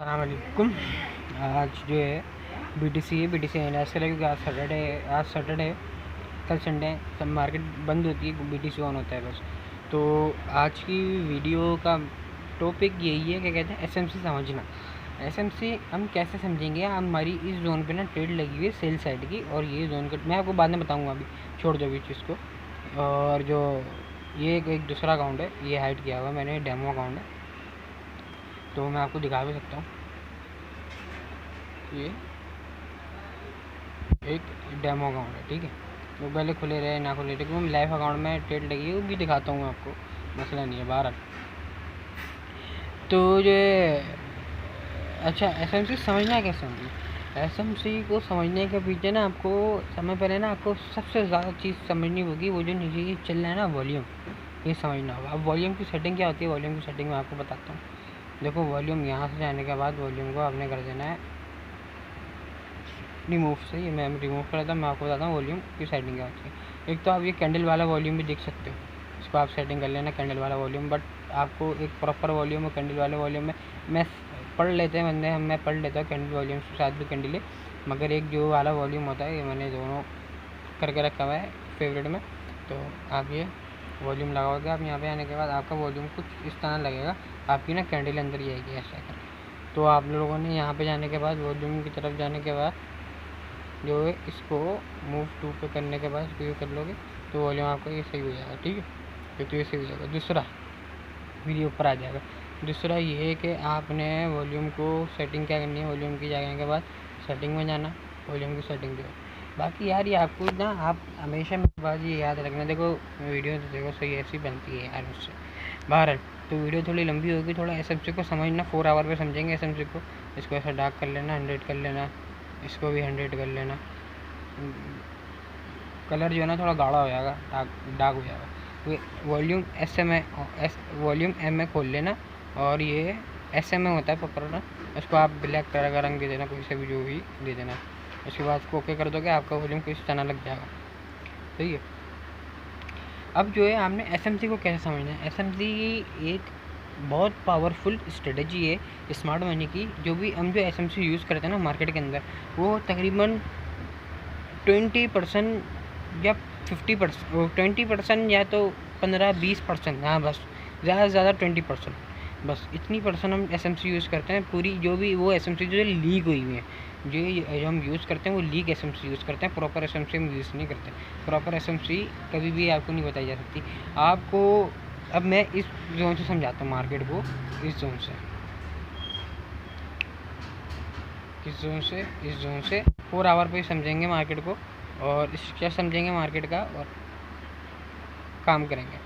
अस्सलाम वालेकुम। आज जो है बीटीसी एनएसएल है, क्योंकि आज सैटरडे कल संडे सब मार्केट बंद होती है, बीटीसी ऑन होता है बस। तो आज की वीडियो का टॉपिक यही है, क्या कहते हैं, एसएमसी समझना। एसएमसी हम कैसे समझेंगे? हमारी इस जोन पे ना ट्रेड लगी हुई है सेल साइड की, और ये जोन का मैं आपको बाद में बताऊँगा, अभी छोड़ दो बीच इसको। और जो ये एक दूसरा अकाउंट है, ये हाइड किया हुआ है मैंने, डेमो अकाउंट है, तो मैं आपको दिखा भी सकता हूँ। ये एक डेमो अकाउंट है, ठीक है। तो पहले खुले रहे ना खुले रहे, क्योंकि लाइव अकाउंट में ट्रेड लगी है, वो भी दिखाता हूँ आपको, मसला नहीं है बहरहाल। तो जो अच्छा, एसएमसी समझना कैसे होगी? एसएमसी को समझने के पीछे ना आपको समय पहले ना आपको सबसे ज़्यादा चीज़ समझनी होगी, वो जो नीचे चल रहा है ना वॉल्यूम, ये समझना होगा। अब वॉल्यूम की सेटिंग क्या होती है? वॉल्यूम की सेटिंग मैं आपको बताता हूँ। देखो, वॉल्यूम यहाँ से जाने के बाद वॉल्यूम को आपने कर देना है रिमूव से। ये मैं रिमूव कर देता हूँ, मैं आपको बताता हूँ वॉल्यूम की सेटिंग क्या होती है। एक तो आप ये कैंडल वाला वॉल्यूम भी देख सकते हो, इसको आप सेटिंग कर लेना कैंडल वाला वॉल्यूम। बट आपको एक प्रॉपर वॉल्यूम और कैंडल वाले वॉल्यूम में मैं पढ़ लेते हैं बंदे, मैं पढ़ लेता हूँ कैंडल वॉल्यूम के साथ भी कैंडल है, मगर एक जो वाला वॉल्यूम होता है, ये मैंने दोनों करके रखा हुआ है फेवरेट में। तो आप ये वॉल्यूम लगाओगे, आप यहाँ पे आने के बाद आपका वॉल्यूम कुछ इस तरह लगेगा, आपकी ना कैंडल अंदर ही आएगी ऐसा कर। तो आप लोगों ने यहाँ पे जाने के बाद, वॉल्यूम की तरफ जाने के बाद जो है, इसको मूव टू पे करने के बाद इसको कर लोगे तो वॉल्यूम आपका ये सही हो जाएगा, ठीक है। तो ये सही हो जाएगा। दूसरा वीडियो ऊपर आ जाएगा। दूसरा ये है कि आपने वॉल्यूम को सेटिंग क्या करनी है, वॉल्यूम की जाने के बाद सेटिंग में जाना, वॉल्यूम की सेटिंग जो है। बाकी यार ये आपको ना, आप हमेशा मेरी बात ये याद रखना, देखो वीडियो तो देखो सही ऐसी बनती है यार उससे बहरहाल। तो वीडियो थोड़ी लंबी होगी, थोड़ा एसएमसी को समझना, 4 आवर पे समझेंगे एसएमसी को। इसको ऐसा डार्क कर लेना, 100 कर लेना, इसको भी 100 कर लेना। कलर जो है ना थोड़ा गाढ़ा हो जाएगा, डार्क हो जाएगा। वॉल्यूम वॉल्यूम एम में खोल लेना, और ये एस एम में होता है पकड़ना, उसको आप ब्लैक कलर का रंग दे देना, कोई से भी जो भी दे देना। उसके बाद उसको ओके कर दोगे, आपका वॉल्यूम किस तरह लग जाएगा, सही है। अब जो है आपने एसएमसी को कैसे समझना है? एसएमसी एक बहुत पावरफुल स्ट्रेटजी है स्मार्ट मनी की। जो भी हम जो एसएमसी यूज़ करते हैं ना मार्केट के अंदर, वो तकरीबन 20% या 50%, 20% या तो 15-20%, हाँ बस ज़्यादा से ज़्यादा 20%, बस इतनी परसेंट हम एसएमसी यूज़ करते हैं। पूरी जो भी वो एसएमसी जो लीक हुई हुई है, जो हम यूज़ करते हैं वो लीक एसएमसी यूज़ करते हैं, प्रॉपर एसएमसी हम यूज़ नहीं करते। प्रॉपर एसएमसी कभी भी आपको नहीं बताई जा सकती आपको। अब मैं इस जोन से समझाता हूँ मार्केट को, इस जोन से 4 आवर पे समझेंगे मार्केट को, और क्या समझेंगे मार्केट का, और काम करेंगे।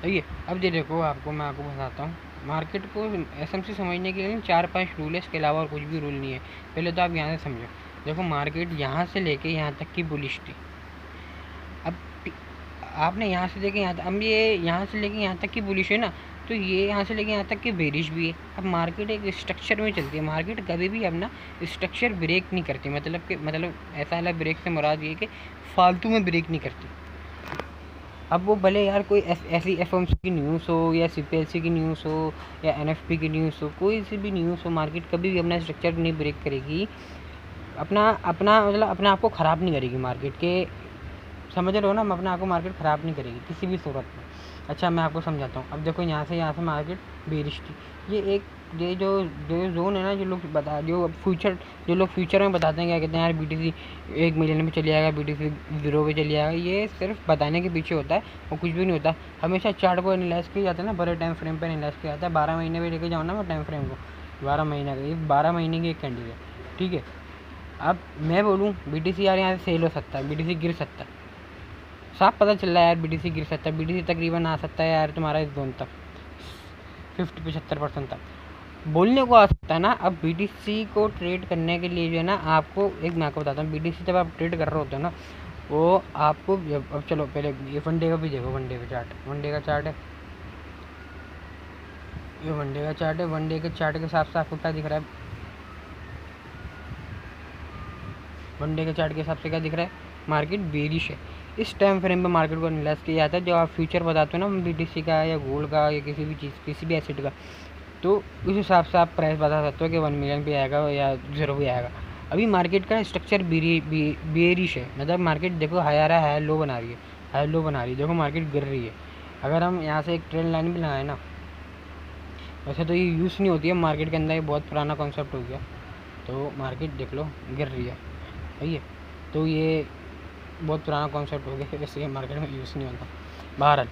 तो ये अब ये देखो, मैं आपको बताता हूँ मार्केट को एसएमसी समझने के लिए 4-5 रूल है, इसके अलावा और कुछ भी रूल नहीं है। पहले तो आप यहाँ से समझो। देखो, मार्केट यहाँ से लेके यहाँ तक की बुलिश थी। अब आपने यहाँ से लेके यहाँ तक, अब ये यहाँ से लेके यहाँ तक की बुलिश है ना, तो ये यहाँ से लेके यहाँ तक की बेरिश भी है। अब मार्केट एक स्ट्रक्चर में चलती है, मार्केट कभी भी अपना स्ट्रक्चर ब्रेक नहीं करती, मतलब ऐसा वाला ब्रेक से मुराद ये कि फालतू में ब्रेक नहीं करती। अब वो भले यार कोई ऐसी एफएमसी की न्यूज़ हो, या सीपीएलसी की न्यूज़ हो, या एनएफपी की न्यूज़ हो, कोई सी भी न्यूज़ हो, मार्केट कभी भी अपना स्ट्रक्चर नहीं ब्रेक करेगी, अपना मतलब अपने आप को ख़राब नहीं करेगी मार्केट के, समझ रहे हो ना? अपने आप को मार्केट ख़राब नहीं करेगी किसी भी सूरत में। अच्छा, मैं आपको समझाता हूँ। अब देखो, यहाँ से मार्केट बेरिश थी। ये जो जोन है ना, जो लोग फ्यूचर में बताते हैं, क्या कहते हैं यार बीटीसी 1 मिलियन में चली जाएगा, बीटीसी 0 पे चली जाएगा, ये सिर्फ बताने के पीछे होता है, और कुछ भी नहीं होता। हमेशा चार्ट को एनालाइज किया जाता है ना, बड़े टाइम फ्रेम पर एनालाइज किया जाता है। 12 महीने में लेके जाओ ना मैं टाइम फ्रेम को, 12 महीने का, ये 12 महीने की एक कैंडल है, ठीक है। अब मैं बोलूँ बीटीसी यार यहाँ से सेल हो सकता है, बीटीसी गिर सकता है, साफ पता चल रहा है यार बीटीसी गिर सकता है। बीटीसी तकरीबन आ सकता है यार तुम्हारा इस जोन तक 50-75% तक बोलने को आ सकता है ना। अब बीटीसी को ट्रेड करने के लिए जो है ना, आपको एक मैं आपको बताता हूँ, बीटीसी जब आप ट्रेड कर रहे होते हो ना, वो आपको अब चलो पहले ये वनडे का भी देखो, वनडे का चार्ट है, ये वनडे का चार्ट है। वनडे के चार्ट के हिसाब से आपको क्या दिख रहा है? वनडे के चार्ट के हिसाब से क्या दिख रहा है? मार्केट बेरिश है। इस टाइम फ्रेम पे मार्केट को एनालाइज किया जाता है। जो आप फ्यूचर बताते हो ना बीटीसी का, या गोल्ड का, या किसी भी चीज़, किसी भी एसेट का, तो उस हिसाब से आप प्राइस बता सकते हो कि 1 मिलियन भी आएगा या 0 भी आएगा। अभी मार्केट का स्ट्रक्चर बेरिश है, मतलब मार्केट देखो हाई आ रहा है, हाई लो बना रही है, हाई लो बना रही है, देखो मार्केट गिर रही है। अगर हम यहाँ से एक ट्रेंड लाइन भी लगाए ना, वैसे तो ये यूज़ नहीं होती है मार्केट के अंदर, ये बहुत पुराना कॉन्सेप्ट हो गया। तो मार्केट देख लो गिर रही है, सही है, तो ये बहुत पुराना कॉन्सेप्ट हो गया, वैसे ये मार्केट में यूज़ नहीं होता। बहरहाल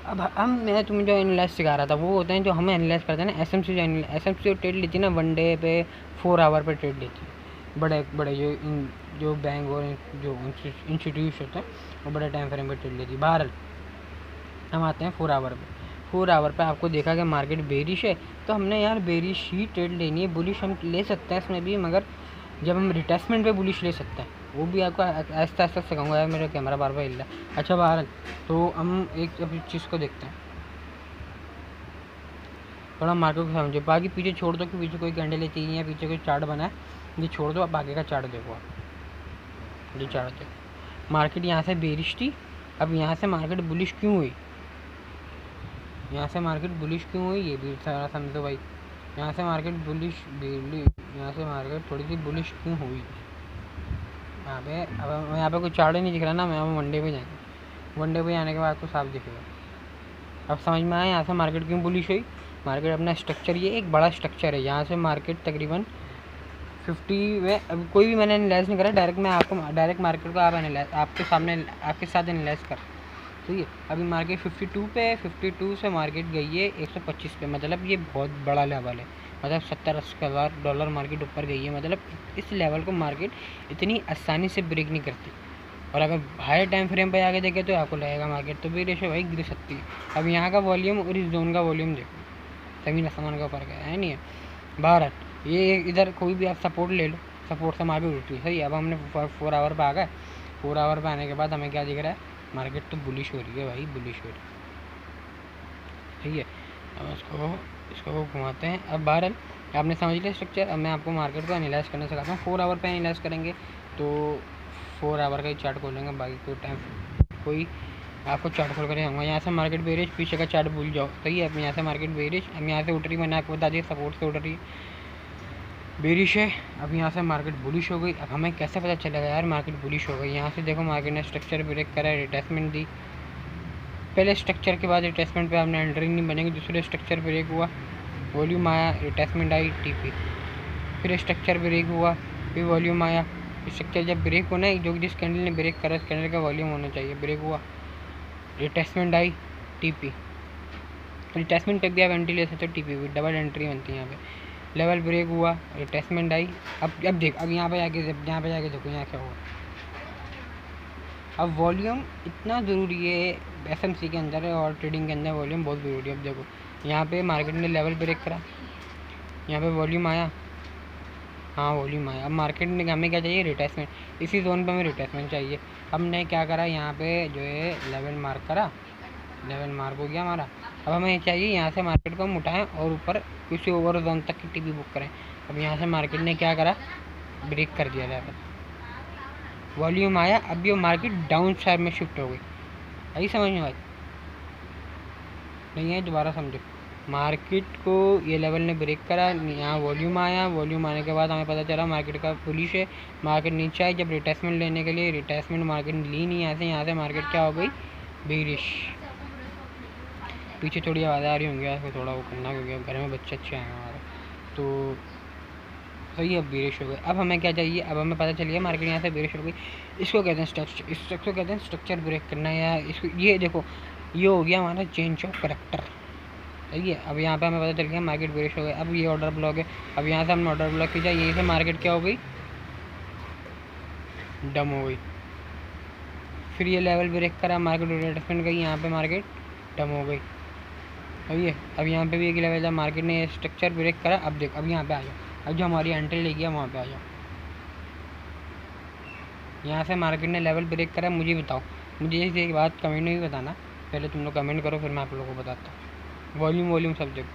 अब हम मैं तुम्हें जो एनालाइज सिखा रहा था वो होते हैं जो हमें एनालाइज करते हैं ना, एसएमसी जो ट्रेड लेती है ना 1 डे पे 4 आवर पे ट्रेड लेती है। बड़े बड़े जो बैंक और जो इंस्टीट्यूट होते हैं वो बड़े टाइम फ्रेम पे ट्रेड लेती है। बहरहाल हम आते हैं 4 आवर पे। 4 आवर पे आपको देखा कि मार्केट बेरिश है, तो हमने यार बेरिश ही ट्रेड लेनी है। बुलिश हम ले सकते हैं इसमें भी, मगर जब हम रिटेस्टमेंट पे बुलिश ले सकते हैं, वो भी आपको आहिस्ता आहिस्ता सिखाऊंगा। यार मेरा कैमरा बार बार हिल रहा है। अच्छा बहरहाल तो हम एक अब चीज़ को देखते हैं, थोड़ा मार्केट को समझो, बाकी पीछे छोड़ दो कि पीछे कोई कैंडल चाहिए या पीछे कोई चार्ट बना है, ये छोड़ दो। अब आगे का चार्ट देखो आप, ये चार्ट देखो, मार्केट यहाँ से बेरिश थी, अब यहाँ से मार्केट बुलिश क्यों हुई, यहाँ से मार्केट बुलिश क्यों हुई ये भी सारा समझो भाई। यहाँ से मार्केट यहाँ से मार्केट थोड़ी सी बुलिश क्यों हुई यहाँ पे। अब यहाँ पे कोई चार्ट ही नहीं दिख रहा ना, मैं वन डे पे जाएंगे, वन डे पे जाने के बाद तो साफ दिखेगा। अब समझ में आया यहाँ से मार्केट क्यों बुलिश हुई। मार्केट अपना स्ट्रक्चर, ये एक बड़ा स्ट्रक्चर है, यहाँ से मार्केट तकरीबन 50 में, अब कोई भी मैंने एनालाइज नहीं करा, डायरेक्ट मैं आपको डायरेक्ट मार्केट को आपके सामने आपके साथ एनालाइज कर, ठीक है। अभी मार्केट 52 पे, 52 से मार्केट गई है 125 पे, मतलब ये बहुत बड़ा लेवल है, मतलब 70-80 हज़ार डॉलर मार्केट ऊपर गई है। मतलब इस लेवल को मार्केट इतनी आसानी से ब्रेक नहीं करती। और अगर हाई टाइम फ्रेम पे आगे देखे तो आपको लगेगा मार्केट तो भी रेशो भाई गिर सकती है। अब यहाँ का वॉल्यूम और इस जोन का वॉल्यूम देखो, ज़मीन आसमान का फ़र्क है नहीं है। बहरहाल ये इधर कोई भी आप सपोर्ट ले लो, सपोर्ट से मार्केट उठी है, सही। अब हमने 4 आवर पर आ गए, 4 आवर पर आने के बाद हमें क्या दिख रहा है, मार्केट तो बुलिश हो रही है भाई, बुलिश हो रही है, ठीक है। अब इसको घुमाते हैं। अब बहरहाल आपने समझ लिया स्ट्रक्चर। अब मैं आपको मार्केट को एनालाइज करना सिखाता हूँ। 4 आवर पे एनालाइज करेंगे तो 4 आवर का ही चार्ट खोलेंगे, बाकी कोई टाइम कोई आपको चार्ट खोल कर आऊँगा। यहाँ से मार्केट बेरिश, पीछे का चार्ट भूल जाओ, सही है। अब यहाँ से मार्केट बेरिश, अब यहाँ से उठ रही, मैंने आपको बता दिया सपोर्ट से उठ रही है, बेरिश है। अब यहाँ से मार्केट बुलिश हो गई। अब हमें कैसे पता चलेगा यार मार्केट बुलिश हो गई। यहाँ से देखो मार्केट ने स्ट्रक्चर ब्रेक करा, रिटेस्टमेंट दी, पहले स्ट्रक्चर के बाद रिटेस्टमेंट पे आपने एंट्रिंग नहीं बनेगी, दूसरे स्ट्रक्चर ब्रेक हुआ, वॉल्यूम आया, रिटेस्टमेंट आई, टीपी, फिर स्ट्रक्चर ब्रेक हुआ, फिर वॉल्यूम आया। स्ट्रक्चर जब ब्रेक होना है, जो जिस कैंडल ने ब्रेक करा उस कैंडल का वॉल्यूम होना चाहिए, ब्रेक हुआ, रिटेस्टमेंट आई, टीपी, रिटेस्टमेंट तक भी आप एंट्री ले सकते हो, टीपी भी डबल एंट्री बनती है यहाँ पे। लेवल ब्रेक हुआ, रिटेस्टमेंट आई। अब देख, अब यहाँ पे जाके देखो यहाँ क्या हुआ। अब वॉल्यूम इतना ज़रूरी है एफएमसी के अंदर और ट्रेडिंग के अंदर, वॉल्यूम बहुत ज़रूरी है। अब देखो यहाँ पे मार्केट ने लेवल ब्रेक करा, यहाँ पे वॉल्यूम आया, हाँ वॉल्यूम आया। अब मार्केट ने हमें क्या चाहिए, रिटेस्टमेंट, इसी जोन पे हमें रिटेस्टमेंट चाहिए। हमने क्या करा, यहाँ पे जो है लेवल मार्क करा, लेवल मार्क हो गया हमारा। अब हमें चाहिए यहाँ से मार्केट को हम उठाएँ और ऊपर किसी ओवर जोन तक की टीपी बुक करें। अब यहाँ से मार्केट ने क्या करा, ब्रेक कर दिया लेवल, वॉल्यूम आया। अब ये मार्केट डाउन साइड में शिफ्ट हो गई। आई समझ में, भाई नहीं है दोबारा समझो। मार्केट को ये लेवल ने ब्रेक करा, यहाँ वॉल्यूम आया, वॉल्यूम आने के बाद हमें पता चला मार्केट का बुलिश है, मार्केट नीचे आई। जब रिटेस्टमेंट लेने के लिए रिटेस्टमेंट मार्केट ली नहीं, यहाँ से मार्केट क्या हो गई, बेरिश। पीछे थोड़ी आवाज़ आ रही होंगी, आपको थोड़ा वो करना क्योंकि अब घर में बच्चे अच्छे आए हमारे, तो सही है, बेरिश हो गए। अब हमें क्या चाहिए, अब हमें पता चल गया मार्केट यहाँ से बेरिश हो गई। इसको कहते हैं स्ट्रक्चर, इस स्ट्रक्चर कहते हैं स्ट्रक्चर ब्रेक करना, या इसको ये देखो ये हो गया हमारा चेंज ऑफ करेक्टर, सही है। अब यहाँ पे हमें पता चल गया मार्केट बेरिश हो गई। अब ये ऑर्डर ब्लॉक है, अब यहाँ से हमने ऑर्डर ब्लॉक खींचा, यहीं से मार्केट क्या हो गई, डम हो गई। फिर ये लेवल ब्रेक करा, मार्केट रिटेस्टमेंट गई, यहाँ पे मार्केट डम हो गई, सही है। अब यहाँ पे भी एक लेवल था, मार्केट ने स्ट्रक्चर ब्रेक करा। अब देख, अब यहाँ पे आ जाओ, अब जो हमारी एंट्री ले गया वहाँ पे आ जाओ। यहाँ से मार्केट ने लेवल ब्रेक करा, मुझे बताओ, मुझे एक बात कमेंट में भी बताना, पहले तुम लोग कमेंट करो फिर मैं आप लोगों को बताता हूँ। वॉल्यूम सब देखो,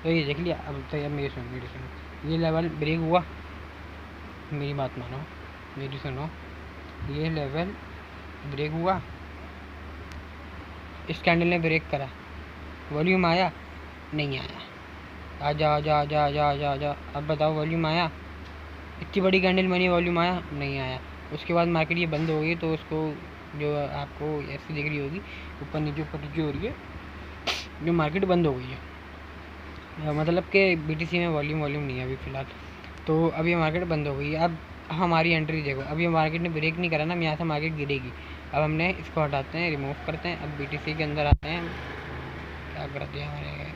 तो ये देख लिया। अब तो यार मेरी सुनो, ये लेवल ब्रेक हुआ, मेरी बात मानो, मेरी सुनो, ये लेवल ब्रेक हुआ, इस कैंडल ने ब्रेक करा, वॉल्यूम आया, नहीं आया। आजा आजा आजा आजा आजा आजा, अब बताओ वॉल्यूम आया? इतनी बड़ी कैंडल बनी, वॉल्यूम आया? नहीं आया। उसके बाद मार्केट ये बंद हो गई, तो उसको जो आपको ऐसी दिख रही होगी ऊपर नीचे हो रही है, जो मार्केट बंद हो गई है, मतलब कि BTC में वॉल्यूम नहीं है अभी फ़िलहाल। तो अब ये मार्केट बंद हो गई है। अब हमारी एंट्री देखो, अब ये मार्केट ने ब्रेक नहीं करा ना, यहाँ से मार्केट गिरेगी। अब हमने इसको हटाते हैं, रिमूव करते हैं। अब BTC के अंदर आते हैं, क्या कर दिया हमारे,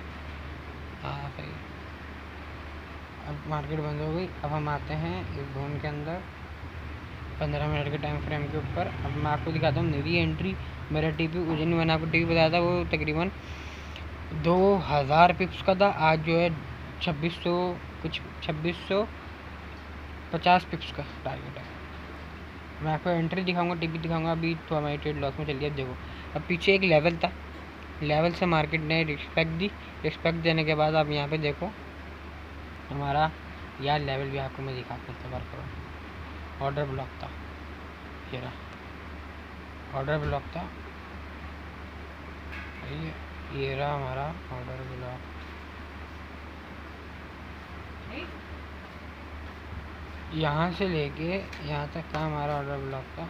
हाँ सही। अब मार्केट बंद हो गई। अब हम आते हैं इस जोन के अंदर 15 मिनट के टाइम फ्रेम के ऊपर। अब मैं आपको दिखाता हूँ मेरी एंट्री, मेरा TP उस दिन मैंने आपको TP बताया था, वो तकरीबन 2000 पिप्स का था। आज जो है 2600 कुछ 2650 पिप्स का टारगेट है। मैं आपको एंट्री दिखाऊंगा, TP दिखाऊंगा। अभी तो हमारी ट्रेड लॉस में चल गया। देखो अब पीछे एक लेवल था, लेवल से मार्केट ने रिस्पेक्ट दी। रिस्पेक्ट देने के बाद आप यहाँ पे देखो हमारा यार लेवल भी आपको मैं दिखाता हूँ। सबर करो, ऑर्डर ब्लॉक था, ये रहा ऑर्डर ब्लॉक था, ये रहा हमारा ऑर्डर ब्लॉक। यहाँ से लेके यहाँ तक का हमारा ऑर्डर ब्लॉक था,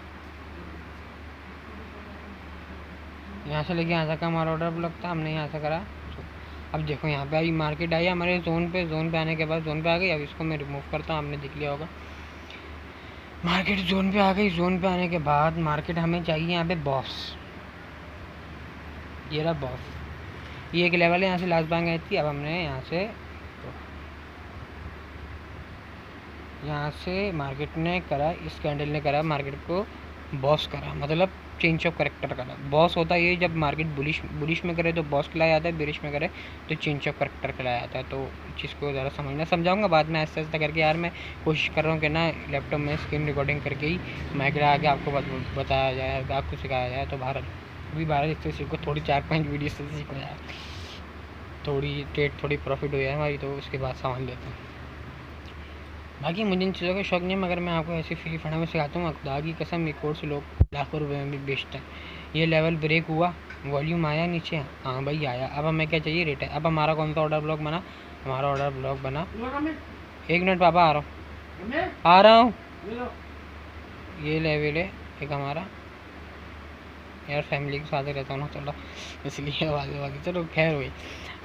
यहाँ से लेके यहाँ तक का हमारा ऑर्डर ब्लॉक था। हमने यहाँ से करा। अब देखो यहाँ पे आई मार्केट आई हमारे जोन पे आने के बाद जोन पे आ गई। अब इसको मैं रिमूव करता हूँ, आपने देख लिया होगा मार्केट जोन पे आ गई। जोन पे आने के बाद मार्केट हमें चाहिए यहाँ पे बॉस, ये रहा बॉस, ये एक लेवल है, यहाँ से लास्ट बांग आई थी। अब हमने यहाँ से मार्केट ने करा, इस कैंडल ने करा मार्केट को बॉस करा, मतलब चेंज ऑफ करेक्टर करा। बॉस होता है ये, जब मार्केट बुलिश में करे तो बॉस खिलाया जाता है, बेरिश में करे तो चेंज ऑफ करेक्टर खिलाया जाता है। तो इस चीज़ को ज़रा समझना, समझाऊंगा बाद में ऐसा ऐसा करके। यार मैं कोशिश कर रहा हूँ कि ना लैपटॉप में स्क्रीन रिकॉर्डिंग करके ही माइक लगा के आपको बताया जाए, आपको सिखाया जाए। तो अभी 12 इससे सीखो, थोड़ी 4-5 वीडियो से सीखो यार, थोड़ी ट्रेड थोड़ी प्रॉफिट हो जाए हमारी, तो उसके बाद सामान लेते हैं। बाकी मुझे इन चीज़ों का शौक नहीं है, मगर मैं आपको ऐसी फ्री फंड में सिखाता हूँ। खुदा की कसम, एक कोर्स लोग लाखों रुपए में भी बेचते हैं। ये लेवल ब्रेक हुआ, वॉल्यूम आया नीचे, हाँ भाई आया। अब हमें क्या चाहिए, रेट है। अब हमारा कौन सा ऑर्डर ब्लॉक बना, हमारा ऑर्डर ब्लॉक बना, 1 मिनट पापा आ रहा हूँ। ये लेवल है एक हमारा, यार फैमिली के साथ रहता हूँ ना, चलो इसलिए आवाज़। चलो खैर हुई।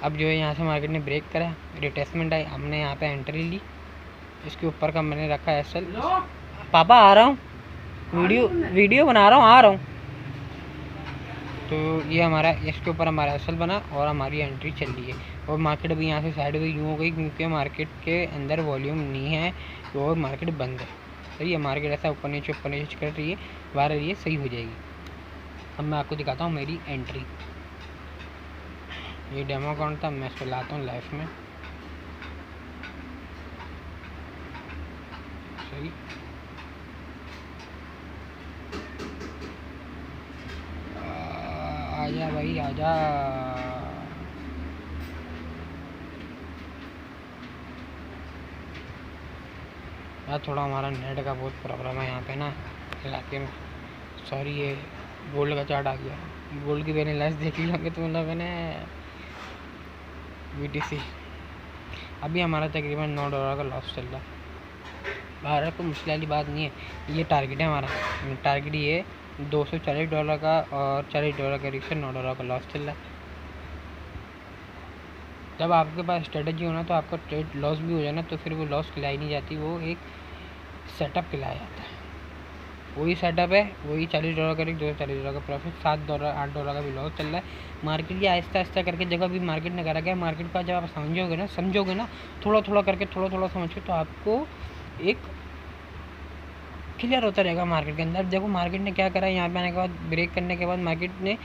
अब जो है यहाँ से मार्केट ने ब्रेक करा, रिटेस्टमेंट आई, हमने यहाँ पे एंट्री ली। इसके ऊपर का मैंने रखा है SL। पापा आ रहा हूँ, वीडियो बना रहा हूँ, आ रहा हूँ। तो ये हमारा, इसके ऊपर हमारा SL बना और हमारी एंट्री चल रही है। और मार्केट अभी यहाँ से साइड में यूँ हो गई, क्योंकि मार्केट के अंदर वॉल्यूम नहीं है और मार्केट बंद है। सही है, मार्केट ऐसा ऊपर नीचे कर रही है, बाहर ये सही हो जाएगी। अब मैं आपको दिखाता हूँ मेरी एंट्री। ये डेमो अकाउंट था, मैं इसको लाता हूँ लाइफ में। सही, आजा भाई आजा। यार थोड़ा हमारा नेट का बहुत प्रॉब्लम है यहाँ पे ना इलाके में, सॉरी। ये गोल्ड का चार्ट आ गया, गोल्ड की मैंने लाइस देख ली होंगे तुम लोगों ने। BTC अभी हमारा तकरीबन $9 का लॉस चल रहा है। भारत को मुश्किल वाली बात नहीं है, ये टारगेट है हमारा। टारगेट ये $240 का और $40 का रिक्शा, $9 का लॉस चल रहा है। जब आपके पास स्ट्रेटजी होना तो आपका ट्रेड लॉस भी हो जाना, तो फिर वो लॉस खिलाई नहीं जाती, वो एक सेटअप खिलाया जाता है। वही सेटअप है, वही $40 का रिक्स, $240 का प्रॉफिट, $7 $8 का भी लॉस चल रहा है। मार्केट ये आहिस्ता आहिस्ता करके जगह भी मार्केट ने करा गया। मार्केट का जब आप समझोगे ना थोड़ा थोड़ा करके, थोड़ा समझ के, तो आपको एक क्लियर होता रहेगा मार्केट के अंदर। देखो मार्केट ने क्या करा, यहाँ पे आने के बाद ब्रेक करने के बाद मार्केट ने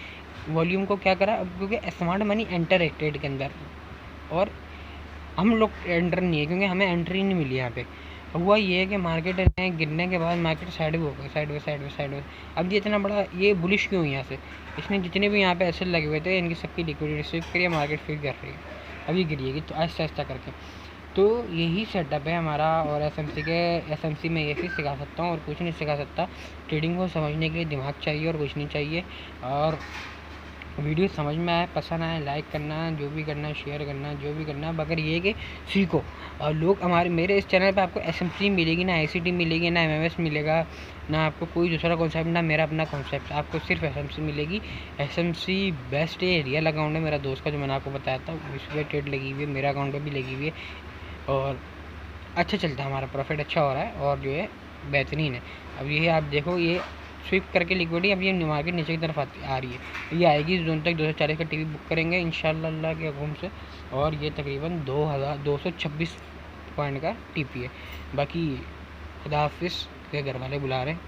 वॉल्यूम को क्या करा, क्योंकि स्मार्ट मनी एंटर है ट्रेड के अंदर और हम लोग एंटर नहीं है, क्योंकि हमें एंट्री नहीं मिली यहाँ पे। हुआ ये है कि मार्केट ने गिरने के बाद मार्केट साइड में हो गई, साइड। अब ये इतना बड़ा ये बुलिश क्यों हुई यहाँ से, इसने जितने भी यहाँ पे SL लगे हुए थे इनकी सबकी लिक्विडिटी रिसीव करिए, मार्केट फिर कर रही है, अभी गिरिएगी। तो आहिस्ता आहिस्ता करके, तो यही सेटअप है हमारा। और SMC में यही सिखा सकता हूँ और कुछ नहीं सिखा सकता। ट्रेडिंग को समझने के लिए दिमाग चाहिए और कुछ नहीं चाहिए। और वीडियो समझ में आए, पसंद आए, लाइक करना, जो भी करना, शेयर करना, जो भी करना, मगर ये कि सीखो। और लोग हमारे मेरे इस चैनल पे आपको एसएमसी मिलेगी ना, आईसीटी मिलेगी ना, एमएमएस मिलेगा ना, आपको कोई दूसरा कॉन्सेप्ट ना, मेरा अपना कॉन्सेप्ट, आपको सिर्फ एसएमसी मिलेगी। एसएमसी बेस्ट है, रियल अकाउंट है मेरा दोस्त का जो मैंने आपको बताया था, उस पर ट्रेड लगी हुई है, मेरा अकाउंट पर भी लगी हुई है और अच्छा चलता है, हमारा प्रॉफिट अच्छा हो रहा है और जो है बेहतरीन है। अब ये आप देखो, ये स्विप करके लिक्विडिटी अब ये मार्केट नीचे की तरफ आ रही है, ये आएगी इस जोन तक। 240 का टीवी बुक करेंगे इंशाल्लाह अल्लाह के हुक्म से, और ये तकरीबन 2226 पॉइंट का टीपी है। बाकी खुदा हाफिज़, के घर वाले बुला रहे हैं,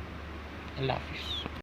अल्लाह हाफिज़।